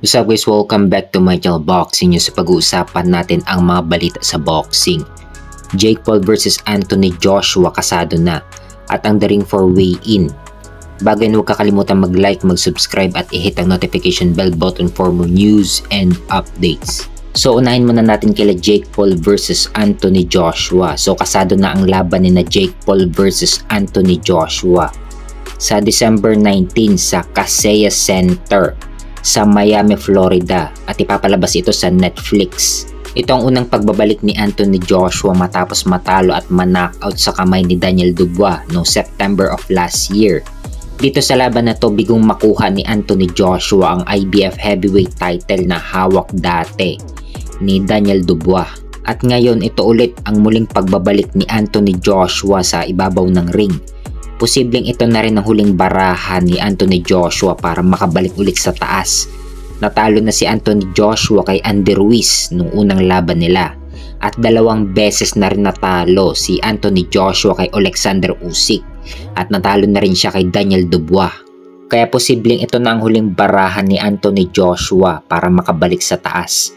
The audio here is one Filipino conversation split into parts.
What's up guys, welcome back to my channel Boxing News. Sa pag-uusapan natin ang mga balita sa boxing. Jake Paul vs Anthony Joshua kasado na at ang daring for weigh-in. Bago yan, huwag kakalimutan mag-like, mag-subscribe at i-hit ang notification bell button for more news and updates. So unahin muna natin kila Jake Paul vs Anthony Joshua. So kasado na ang laban ni na Jake Paul vs Anthony Joshua sa December 19 sa Kaseya Center sa Miami, Florida at ipapalabas ito sa Netflix. Ito ang unang pagbabalik ni Anthony Joshua matapos matalo at ma-knockout sa kamay ni Daniel Dubois noong September of last year. Dito sa laban na to, bigong makuha ni Anthony Joshua ang IBF heavyweight title na hawak dati ni Daniel Dubois. At ngayon ito ulit ang muling pagbabalik ni Anthony Joshua sa ibabaw ng ring. Posibleng ito na rin ang huling barahan ni Anthony Joshua para makabalik ulit sa taas. Natalo na si Anthony Joshua kay Andy Ruiz nung unang laban nila. At 2 beses na rin natalo si Anthony Joshua kay Alexander Usyk. At natalo na rin siya kay Daniel Dubois. Kaya posibleng ito na ang huling barahan ni Anthony Joshua para makabalik sa taas.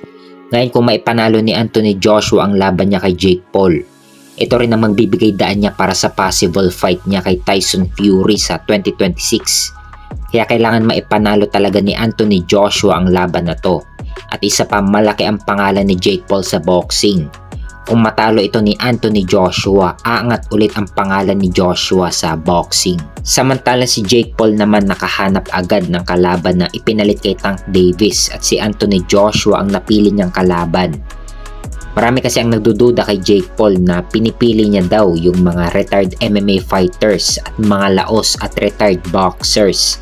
Ngayon kung maipanalo ni Anthony Joshua ang laban niya kay Jake Paul, ito rin ang magbibigay daan niya para sa possible fight niya kay Tyson Fury sa 2026. Kaya kailangan maipanalo talaga ni Anthony Joshua ang laban na to. At isa pa, malaki ang pangalan ni Jake Paul sa boxing. Kung matalo ito ni Anthony Joshua, aangat ulit ang pangalan ni Joshua sa boxing. Samantala si Jake Paul naman nakahanap agad ng kalaban na ipinalit kay Tank Davis at si Anthony Joshua ang napili niyang kalaban. Marami kasi ang nagdududa kay Jake Paul na pinipili niya daw yung mga retired MMA fighters at mga laos at retired boxers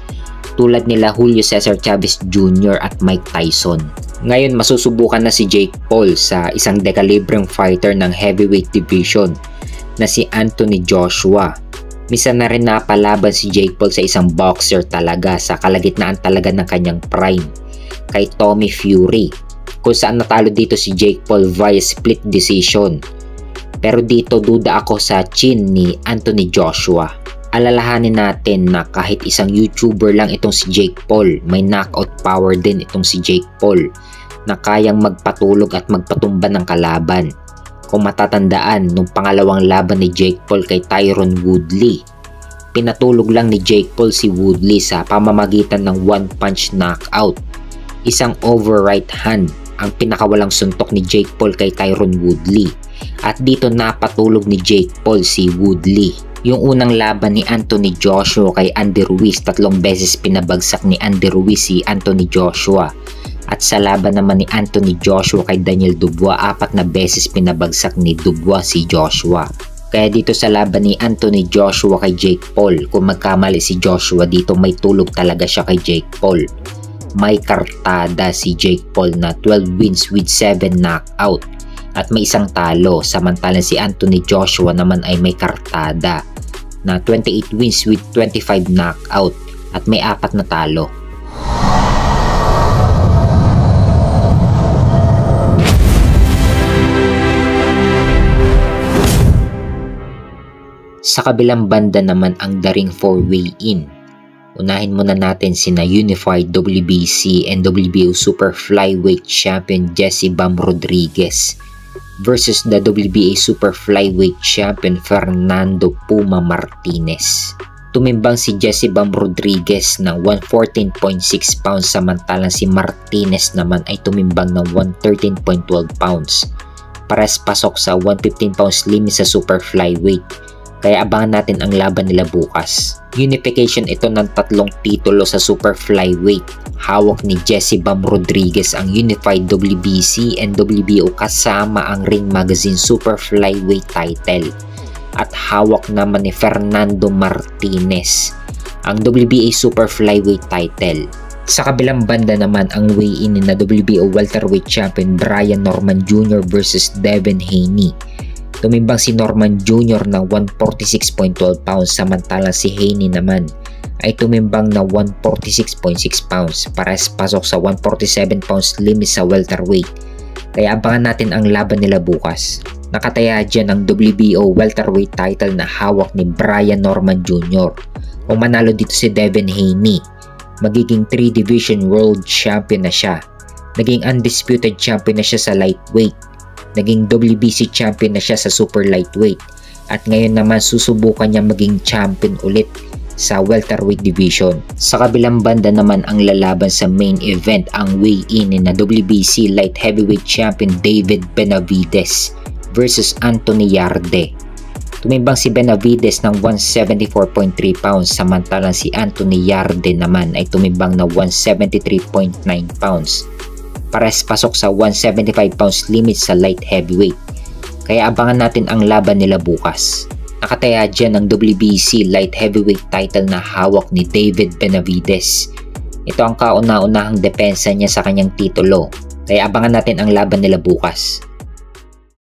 tulad nila Julio Cesar Chavez Jr. at Mike Tyson. Ngayon masusubukan na si Jake Paul sa isang dekalibreng fighter ng heavyweight division na si Anthony Joshua. Minsan na rin napalaban si Jake Paul sa isang boxer talaga sa kalagitnaan talaga ng kanyang prime, kay Tommy Fury, kung saan natalo dito si Jake Paul via split decision. Pero dito duda ako sa chin ni Anthony Joshua. Alalahanin natin na kahit isang YouTuber lang itong si Jake Paul, may knockout power din itong si Jake Paul na kayang magpatulog at magpatumba ng kalaban. Kung matatandaan, nung pangalawang laban ni Jake Paul kay Tyron Woodley, pinatulog lang ni Jake Paul si Woodley sa pamamagitan ng one-punch knockout. Isang over right hand ang pinakawalang suntok ni Jake Paul kay Tyron Woodley. At dito napatulog ni Jake Paul si Woodley. Yung unang laban ni Anthony Joshua kay Andy Ruiz, 3 beses pinabagsak ni Andy Ruiz si Anthony Joshua. At sa laban naman ni Anthony Joshua kay Daniel Dubois, 4 na beses pinabagsak ni Dubois si Joshua. Kaya dito sa laban ni Anthony Joshua kay Jake Paul, kung magkamali si Joshua dito, may tulog talaga siya kay Jake Paul. May kartada si Jake Paul na 12 wins with 7 knockout at may isang talo, samantalang si Anthony Joshua naman ay may kartada na 28 wins with 25 knockout at may 4 na talo. Sa kabilang banda naman ang daring for weigh-in. Unahin muna natin sina Unified WBC and WBO Super Flyweight Champion Jesse Bam Rodriguez versus the WBA Super Flyweight Champion Fernando Puma Martinez. Tumimbang si Jesse Bam Rodriguez ng 114.6 pounds samantalang si Martinez naman ay tumimbang ng 113.12 pounds. Pares pasok sa 115 pounds limit sa Super Flyweight. Kaya abangan natin ang laban nila bukas. Unification ito ng 3 titulo sa Super Flyweight. Hawak ni Jesse Bam Rodriguez ang Unified WBC and WBO kasama ang Ring Magazine Super Flyweight title. At hawak naman ni Fernando Martinez ang WBA Super Flyweight title. Sa kabilang banda naman ang weigh-in ni na WBO Welterweight Champion Brian Norman Jr. versus Devin Haney. Tumimbang si Norman Jr. ng 146.12 pounds samantalang si Haney naman ay tumimbang na 146.6 pounds. Pares pasok sa 147 pounds limit sa welterweight. Kaya abangan natin ang laban nila bukas. Nakataya dyan ang WBO welterweight title na hawak ni Brian Norman Jr. Kung manalo dito si Devin Haney, magiging 3-division world champion na siya. Naging undisputed champion na siya sa lightweight. Naging WBC champion na siya sa super lightweight. At ngayon naman susubukan niya maging champion ulit sa welterweight division. Sa kabilang banda naman ang lalaban sa main event ang weigh-in na WBC light heavyweight champion David Benavidez versus Anthony Yarde. Tumimbang si Benavidez ng 174.3 pounds samantalang si Anthony Yarde naman ay tumimbang na 173.9 pounds. Pares pasok sa 175 pounds limit sa light heavyweight. Kaya abangan natin ang laban nila bukas. Nakataya dyan ang WBC light heavyweight title na hawak ni David Benavidez. Ito ang kauna-unahang depensa niya sa kanyang titulo. Kaya abangan natin ang laban nila bukas.